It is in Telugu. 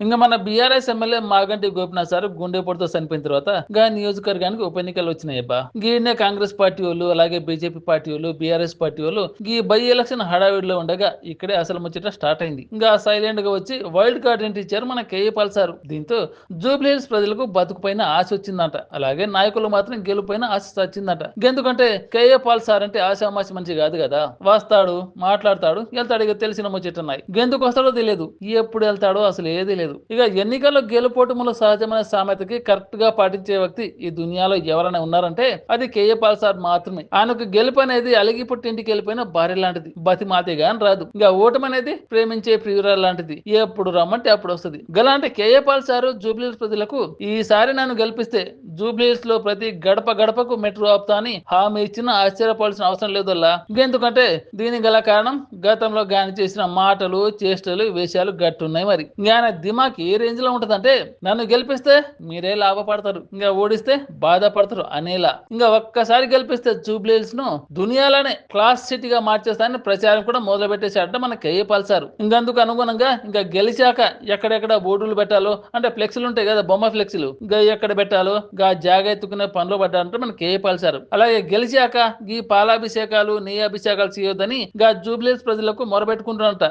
ఇంకా మన BRS MLA Maganti Gopinath sir గుండెపోటుతో చనిపోయిన తర్వాత గా నియోజకవర్గానికి ఉప ఎన్నికలు వచ్చినాయబ్బా. గీనే కాంగ్రెస్ పార్టీ వాళ్ళు అలాగే బీజేపీ పార్టీ వాళ్ళు బీఆర్ఎస్ పార్టీ వాళ్ళు ఈ బై ఎలక్షన్ హడావిడిలో ఉండగా ఇక్కడే అసలు ముచ్చట స్టార్ట్ అయింది. ఇంకా సైలెంట్ గా వచ్చి వైల్డ్ కార్డ్ ఎంట్రీ ఇచ్చారు మన కేఏ పాల్ సార్. దీంతో జూబ్లీ హిల్స్ ప్రజలకు బతుకు పైన ఆశ వచ్చిందంట. అలాగే నాయకులు మాత్రం గెలుపైన ఆశ వచ్చిందంట. ఎందుకంటే కేఏ పాల్ సార్ అంటే ఆశామాషి మనిషి కాదు కదా. వస్తాడు, మాట్లాడతాడు, వెళ్తాడు. ఇక తెలిసిన ముచ్చటున్నాయి. ఎందుకు వస్తాడో తెలియదు, ఎప్పుడు వెళ్తాడో అసలు ఏది లేదు. ఇక ఎన్నికల్లో గెలుపోటములు సహజమైన సామెతకి కరెక్ట్ గా పాటించే వ్యక్తి ఈ దునియాలో ఎవరైనా ఉన్నారంటే అది కేఏ పాల్ సార్ మాత్రమే. ఆయనకు గెలుపు అనేది అలిగి పుట్టింటికి వెళ్ళిపోయిన భార్య లాంటిది, బతిమాతే గాని రాదు. ఇక ఓటమి అనేది ప్రేమించే ప్రియురాలు లాంటిది, ఎప్పుడు రమ్మంటే అప్పుడు వస్తుంది. గలాంటి కేఏ పాల్ సార్ జూబ్లీహిల్స్ ప్రజలకు ఈసారి నన్ను గెలిపిస్తే జూబ్లీహిల్స్ లో ప్రతి గడప గడపకు మెట్రో ఆపుతా అని హామీ ఇచ్చిన ఆశ్చర్యపోవాల్సిన అవసరం లేదల్లా. ఎందుకంటే దీనికి గల కారణం గతంలో గాని చేసిన మాటలు, చేష్టలు, వేషాలు గట్టున్నాయి. మరి ఆయన దిమాక్ ఏ రేంజ్ లో ఉంటదంటే నన్ను గెలిపిస్తే మీరే లాభపడతారు, ఇంకా ఓడిస్తే బాధపడతారు అనేలా. ఇంకా ఒక్కసారి గెలిపిస్తే జూబ్లీహిల్స్ ను దునియాలోనే క్లాస్ సిటీగా మార్చేస్తానని ప్రచారం కూడా మొదలు పెట్టేశాడట మన కేఏ పాల్ సార్. ఇంకందుకు అనుగుణంగా ఇంకా గెలిచాక ఎక్కడెక్కడ బోర్డులు పెట్టాలో అంటే ఫ్లెక్సీలు ఉంటాయి కదా, బొమ్మ ఫ్లెక్సీలు, ఇంకా ఎక్కడ పెట్టాలో గా జాగా ఎత్తుకునే పనులు పడ్డారంటే మన కేఏ పాల్ సార్. అలాగే గెలిచాక ఈ పాలాభిషేకాలు నెయ్యి అభిషేకాలు చేయొద్దని గా జూబ్లీహిల్స్ ప్రజలకు మొరబెట్టుకుంటున్నారట.